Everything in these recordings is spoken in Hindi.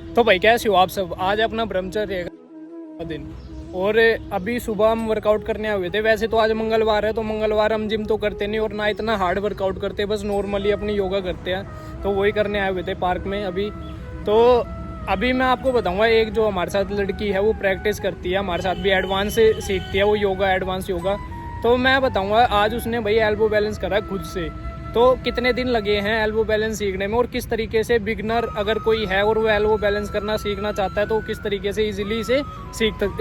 तो भाई कैसे हो आप सब। आज अपना ब्रह्मचर्य का दिन और अभी सुबह हम वर्कआउट करने आए हुए थे। वैसे तो आज मंगलवार है तो मंगलवार हम जिम तो करते नहीं और ना इतना हार्ड वर्कआउट करते, बस नॉर्मली अपनी योगा करते हैं। तो वही करने आए हुए थे पार्क में अभी। तो अभी मैं आपको बताऊंगा, एक जो हमारे साथ लड़की है वो प्रैक्टिस करती है, हमारे साथ भी एडवांस सीखती है वो योगा, एडवांस योगा। तो मैं बताऊंगा आज उसने भाई एल्बो बैलेंस करा खुद से। तो कितने दिन लगे हैं एल्बो बैलेंस सीखने में और किस तरीके से बिगनर अगर कोई है और वो एल्बो बैलेंस करना सीखना चाहता है तो किस तरीके से इजीली से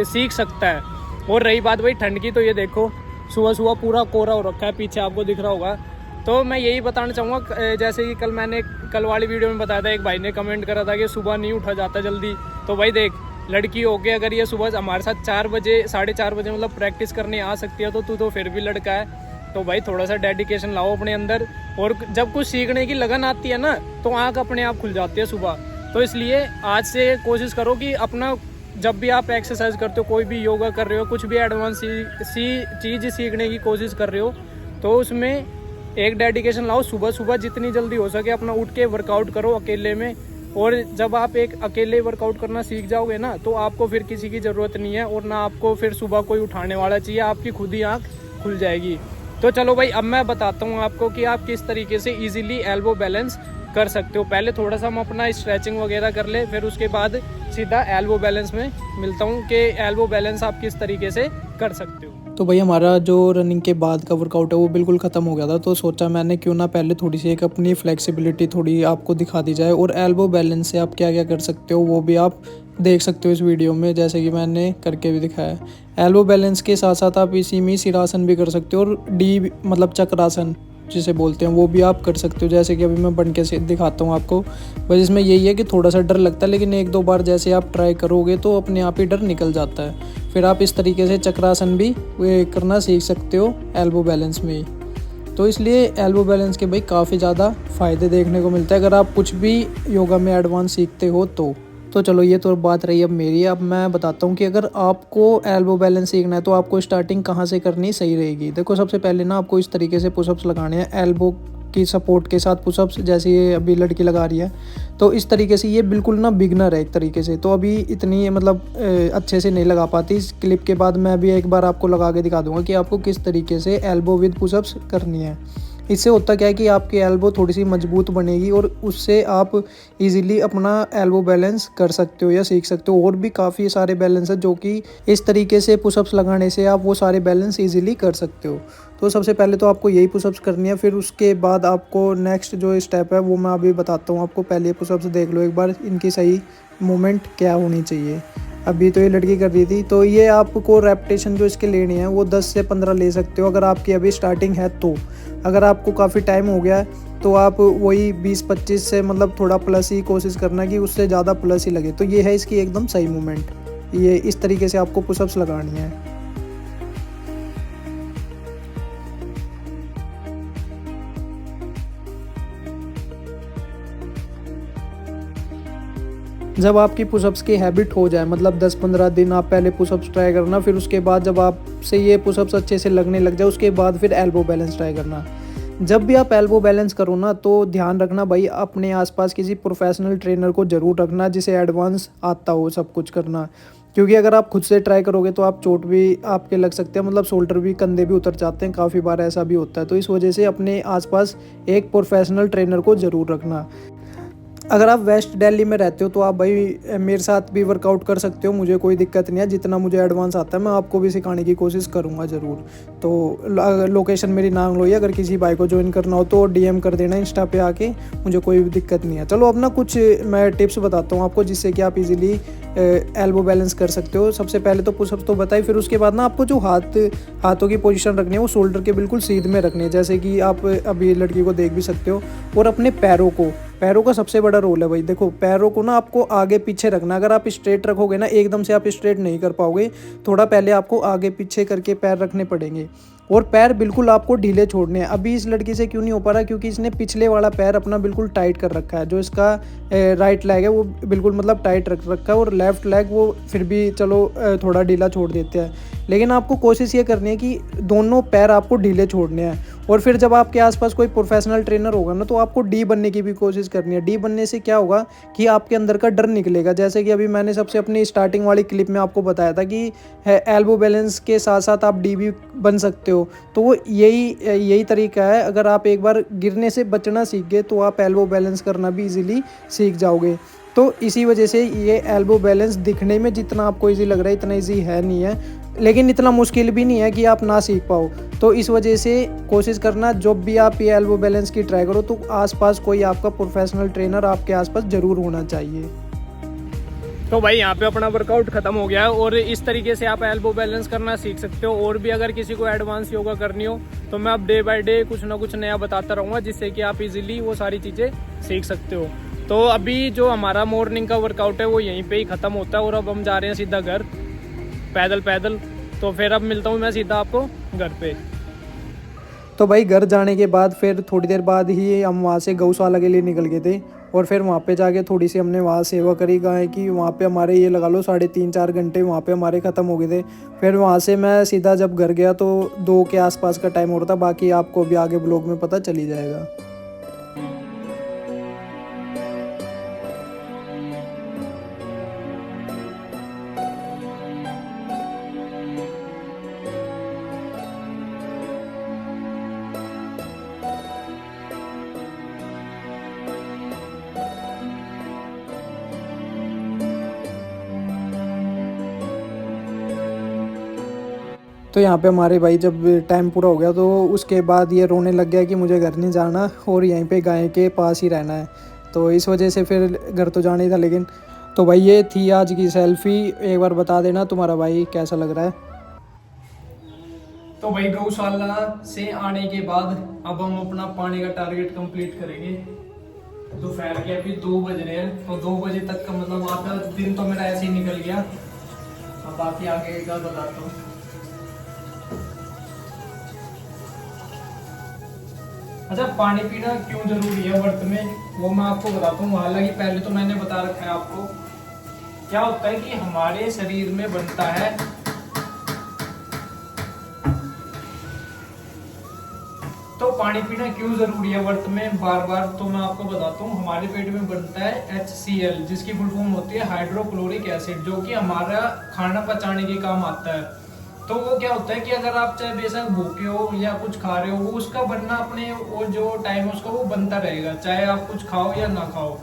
सीख सकता है। और रही बात भाई ठंड की, तो ये देखो सुबह सुबह पूरा कोहरा हो रखा है, पीछे आपको दिख रहा होगा। तो मैं यही बताना चाहूँगा, जैसे कि कल वाली वीडियो में बताया था, एक भाई ने कमेंट करा था कि सुबह नहीं उठा जाता जल्दी। तो भाई देख, लड़की हो के अगर ये सुबह हमारे साथ 4 बजे 4:30 बजे मतलब प्रैक्टिस करने आ सकती है तो तू तो फिर भी लड़का है। तो भाई थोड़ा सा डेडिकेशन लाओ अपने अंदर, और जब कुछ सीखने की लगन आती है ना तो आँख अपने आप खुल जाती है सुबह। तो इसलिए आज से कोशिश करो कि अपना जब भी आप एक्सरसाइज करते हो, कोई भी योगा कर रहे हो, कुछ भी एडवांस चीज़ सीखने की कोशिश कर रहे हो, तो उसमें एक डेडिकेशन लाओ। सुबह सुबह जितनी जल्दी हो सके अपना उठ के वर्कआउट करो अकेले में। और जब आप एक अकेले वर्कआउट करना सीख जाओगे ना तो आपको फिर किसी की ज़रूरत नहीं है और ना आपको फिर सुबह कोई उठाने वाला चाहिए, आपकी खुद ही आँख खुल जाएगी। तो चलो भाई, अब मैं बताता हूँ आपको कि आप किस तरीके से इजीली एल्बो बैलेंस कर सकते हो। पहले थोड़ा सा हम अपना स्ट्रेचिंग वगैरह कर ले, फिर उसके बाद सीधा एल्बो बैलेंस में मिलता हूँ कि एल्बो बैलेंस आप किस तरीके से कर सकते हो। तो भाई हमारा जो रनिंग के बाद का वर्कआउट है वो बिल्कुल ख़त्म हो गया था, तो सोचा मैंने क्यों ना पहले थोड़ी सी एक अपनी फ्लेक्सिबिलिटी थोड़ी आपको दिखा दी जाए और एल्बो बैलेंस से आप क्या क्या कर सकते हो वो भी आप देख सकते हो इस वीडियो में, जैसे कि मैंने करके भी दिखाया है। एल्बो बैलेंस के साथ साथ आप इसी में सिरासन भी कर सकते हो और डी मतलब चक्रासन जिसे बोलते हैं वो भी आप कर सकते हो, जैसे कि अभी मैं बन के से दिखाता हूँ आपको। बस इसमें यही है कि थोड़ा सा डर लगता है, लेकिन 1-2 बार जैसे आप ट्राई करोगे तो अपने आप ही डर निकल जाता है। फिर आप इस तरीके से चक्रासन भी करना सीख सकते हो एल्बो बैलेंस में ही। तो इसलिए एल्बो बैलेंस के भाई काफ़ी ज़्यादा फ़ायदे देखने को मिलते हैं अगर आप कुछ भी योगा में एडवांस सीखते हो तो चलो ये तो बात रही अब मेरी। अब मैं बताता हूँ कि अगर आपको एल्बो बैलेंस सीखना है तो आपको स्टार्टिंग कहाँ से करनी सही रहेगी। देखो सबसे पहले ना आपको इस तरीके से पुशअप्स लगाने हैं एल्बो की सपोर्ट के साथ पुशअप्स, जैसे ये अभी लड़की लगा रही है। तो इस तरीके से ये बिल्कुल ना बिगनर है एक तरीके से, तो अभी इतनी मतलब अच्छे से नहीं लगा पाती। इस क्लिप के बाद मैं भी एक बार आपको लगा के दिखा दूंगा कि आपको किस तरीके से एल्बो विद पुशअप्स करनी है। इससे होता क्या है कि आपकी एल्बो थोड़ी सी मजबूत बनेगी और उससे आप इजीली अपना एल्बो बैलेंस कर सकते हो या सीख सकते हो। और भी काफ़ी सारे बैलेंस है जो कि इस तरीके से पुशअप्स लगाने से आप वो सारे बैलेंस इजीली कर सकते हो। तो सबसे पहले तो आपको यही पुशअप्स करनी है, फिर उसके बाद आपको नेक्स्ट जो स्टेप है वो मैं अभी बताता हूँ आपको। पहले पुशअप्स देख लो एक बार, इनकी सही मूवमेंट क्या होनी चाहिए। अभी तो ये लड़की कर रही थी, तो ये आपको रेपिटेशन जो इसके लेनी है वो 10 से 15 ले सकते हो अगर आपकी अभी स्टार्टिंग है तो। अगर आपको काफ़ी टाइम हो गया है तो आप वही 20-25 से मतलब थोड़ा प्लस ही कोशिश करना कि उससे ज़्यादा प्लस ही लगे। तो ये है इसकी एकदम सही मूवमेंट, ये इस तरीके से आपको पुशअप्स लगानी है। जब आपकी पुशअप्स की हैबिट हो जाए, मतलब 10-15 दिन आप पहले पुशअप्स ट्राई करना, फिर उसके बाद जब आपसे ये पुशअप्स अच्छे से लगने लग जाए उसके बाद फिर एल्बो बैलेंस ट्राई करना। जब भी आप एल्बो बैलेंस करो ना तो ध्यान रखना भाई, अपने आसपास किसी प्रोफेशनल ट्रेनर को ज़रूर रखना जिसे एडवांस आता हो सब कुछ करना। क्योंकि अगर आप खुद से ट्राई करोगे तो आप चोट भी आपके लग सकते हैं, मतलब शोल्डर भी, कंधे भी उतर जाते हैं, काफ़ी बार ऐसा भी होता है। तो इस वजह से अपने आसपास एक प्रोफेशनल ट्रेनर को ज़रूर रखना। अगर आप वेस्ट दिल्ली में रहते हो तो आप भाई मेरे साथ भी वर्कआउट कर सकते हो, मुझे कोई दिक्कत नहीं है। जितना मुझे एडवांस आता है मैं आपको भी सिखाने की कोशिश करूँगा ज़रूर। तो लोकेशन मेरी नाम लो, अगर किसी भाई को ज्वाइन करना हो तो DM कर देना इंस्टा पे आके, मुझे कोई भी दिक्कत नहीं है। चलो अब ना कुछ मैं टिप्स बताता हूँ आपको जिससे कि आप इजीली एल्बो बैलेंस कर सकते हो। सबसे पहले तो पुशअप्स तो बताई, फिर उसके बाद ना आपको जो हाथों की पोजीशन रखनी है वो शोल्डर के बिल्कुल सीध में रखनी है, जैसे कि आप अभी लड़की को देख भी सकते हो। और अपने पैरों का सबसे बड़ा रोल है भाई। देखो पैरों को ना आपको आगे पीछे रखना। अगर आप स्ट्रेट रखोगे ना, एकदम से आप स्ट्रेट नहीं कर पाओगे, थोड़ा पहले आपको आगे पीछे करके पैर रखने पड़ेंगे। और पैर बिल्कुल आपको ढीले छोड़ने हैं। अभी इस लड़की से क्यों नहीं हो पा रहा, क्योंकि इसने पिछले वाला पैर अपना बिल्कुल टाइट कर रखा है। जो इसका राइट लेग है वो बिल्कुल मतलब टाइट रख रखा है, और लेफ्ट लेग वो फिर भी चलो थोड़ा ढीला छोड़ देते हैं। लेकिन आपको कोशिश ये करनी है कि दोनों पैर आपको ढीले छोड़ने हैं। और फिर जब आपके आसपास कोई प्रोफेशनल ट्रेनर होगा ना, तो आपको डी बनने की भी कोशिश करनी है। डी बनने से क्या होगा कि आपके अंदर का डर निकलेगा। जैसे कि अभी मैंने सबसे अपनी स्टार्टिंग वाली क्लिप में आपको बताया था कि एल्बो बैलेंस के साथ साथ आप डी भी बन सकते हो। तो वो यही तरीका है। अगर आप एक बार गिरने से बचना सीख गए तो आप एल्बो बैलेंस करना भी इजीली सीख जाओगे। तो इसी वजह से ये एल्बो बैलेंस दिखने में जितना आपको इजी लग रहा है, इतना इजी है नहीं है, लेकिन इतना मुश्किल भी नहीं है कि आप ना सीख पाओ। तो इस वजह से कोशिश करना, जब भी आप ये एल्बो बैलेंस की ट्राई करो तो आसपास कोई आपका प्रोफेशनल ट्रेनर आपके आसपास ज़रूर होना चाहिए। तो भाई यहाँ पे अपना वर्कआउट खत्म हो गया है और इस तरीके से आप एल्बो बैलेंस करना सीख सकते हो। और भी अगर किसी को एडवांस योगा करनी हो तो मैं अब डे बाय डे कुछ ना कुछ नया बताता रहूँगा, जिससे कि आप इजीली वो सारी चीज़ें सीख सकते हो। तो अभी जो हमारा मॉर्निंग का वर्कआउट है वो यहीं पे ही ख़त्म होता है और अब हम जा रहे हैं सीधा घर पैदल। तो फिर अब मिलता हूँ मैं सीधा आपको घर पे। तो भाई घर जाने के बाद फिर थोड़ी देर बाद ही हम वहाँ से गौशाला के लिए निकल गए थे। और फिर वहाँ पे जाके थोड़ी सी हमने वहाँ सेवा करी गाय की। वहाँ पे हमारे ये लगा लो 3.5-4 घंटे वहाँ पे हमारे ख़त्म हो गए थे। फिर वहाँ से मैं सीधा जब घर गया तो 2 के आसपास का टाइम हो रहा था। बाकी आपको भी आगे ब्लॉग में पता चल ही जाएगा। तो यहाँ पे हमारे भाई जब टाइम पूरा हो गया तो उसके बाद ये रोने लग गया कि मुझे घर नहीं जाना और यहीं पे गाय के पास ही रहना है। तो इस वजह से फिर घर तो जाना ही था। लेकिन तो भाई ये थी आज की सेल्फी। एक बार बता देना तुम्हारा भाई कैसा लग रहा है। तो भाई गौशाला से आने के बाद अब हम अपना पानी का टारगेट कंप्लीट करेंगे। दोपहर के अभी 2 बज रहे हैं, तो 2 बजे तक का मतलब आधा दिन तो मेरा ऐसे ही निकल गया। अब बाकी आगे का बताता हूँ। अच्छा, पानी पीना क्यों जरूरी है व्रत में वो मैं आपको बताता हूँ। हालांकि पहले तो मैंने बता रखा है आपको। क्या होता है कि हमारे शरीर में बनता है तो पानी पीना क्यों जरूरी है व्रत में बार बार, तो मैं आपको बताता हूँ। हमारे पेट में बनता है HCl, जिसकी फुल फॉर्म होती है हाइड्रोक्लोरिक एसिड, जो कि हमारा खाना पचाने के काम आता है। तो वो क्या होता है कि अगर आप चाहे बेशक भूखे हो या कुछ खा रहे हो, वो उसका बनना अपने वो जो टाइम है उसका वो बनता रहेगा, चाहे आप कुछ खाओ या ना खाओ।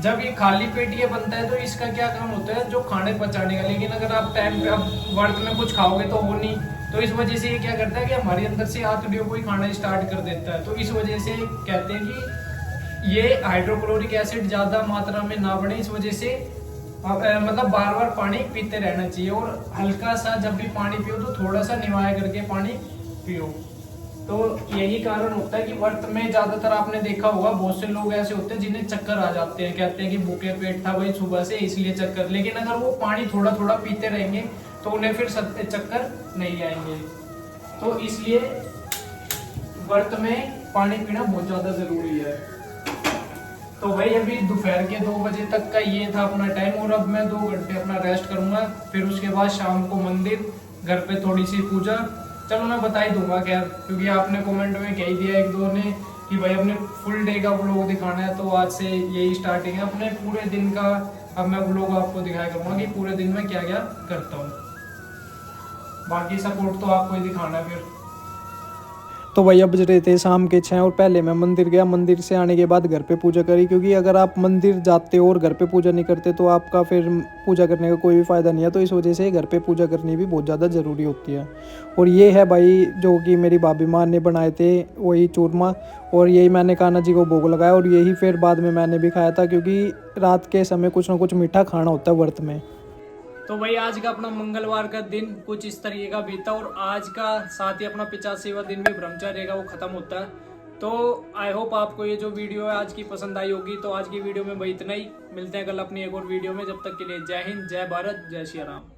जब ये खाली पेट ये बनता है तो इसका क्या काम होता है, जो खाने पचाने का। लेकिन अगर आप टाइम पे अब व्रत में कुछ खाओगे तो हो नहीं, तो इस वजह से ये क्या करता है कि हमारे अंदर से आंतड़ियों को ही खाना स्टार्ट कर देता है। तो इस वजह से कहते हैं कि ये हाइड्रोक्लोरिक एसिड ज्यादा मात्रा में ना बढ़े, इस वजह से मतलब बार बार पानी पीते रहना चाहिए। और हल्का सा जब भी पानी पियो तो थोड़ा सा निवाया करके पानी पियो। तो यही कारण होता है कि व्रत में ज्यादातर आपने देखा होगा बहुत से लोग ऐसे होते हैं जिन्हें चक्कर आ जाते हैं। कहते हैं कि भूखे पेट था भाई सुबह से इसलिए चक्कर, लेकिन अगर वो पानी थोड़ा थोड़ा पीते रहेंगे तो उन्हें फिर चक्कर नहीं आएंगे। तो इसलिए व्रत में पानी पीना बहुत ज्यादा जरूरी है। तो भाई अभी दोपहर के 2 बजे तक का ये था अपना टाइम, और अब मैं 2 घंटे अपना रेस्ट करूंगा। फिर उसके बाद शाम को मंदिर, घर पे थोड़ी सी पूजा। चलो मैं बता ही दूंगा खैर, क्योंकि आपने कमेंट में कह ही दिया एक दो ने कि भाई अपने फुल डे का व्लॉग दिखाना है। तो आज से यही स्टार्टिंग है अपने पूरे दिन का। अब मैं व्लॉग आपको दिखाया करूंगा कि पूरे दिन में क्या क्या करता हूँ। बाकी सपोर्ट तो आपको ही दिखाना है फिर। तो भाई अब बज रहे थे शाम के 6 और पहले मैं मंदिर गया। मंदिर से आने के बाद घर पे पूजा करी, क्योंकि अगर आप मंदिर जाते हो और घर पे पूजा नहीं करते तो आपका फिर पूजा करने का कोई भी फ़ायदा नहीं है। तो इस वजह से घर पे पूजा करनी भी बहुत ज़्यादा ज़रूरी होती है। और ये है भाई जो कि मेरी भाभी माँ ने बनाए थे, वही चूरमा, और यही मैंने कान्हा जी को भोग लगाया। और यही फिर बाद में मैंने भी खाया था, क्योंकि रात के समय कुछ ना कुछ मीठा खाना होता है व्रत में। तो भाई आज का अपना मंगलवार का दिन कुछ इस तरीके का बीता, और आज का साथ ही अपना 85वां दिन भी ब्रह्मचर्य का वो खत्म होता है। तो आई होप आपको ये जो वीडियो है आज की पसंद आई होगी। तो आज की वीडियो में भाई इतना ही, मिलते हैं कल अपनी एक और वीडियो में। जब तक के लिए जय हिंद, जय भारत, जय श्री राम।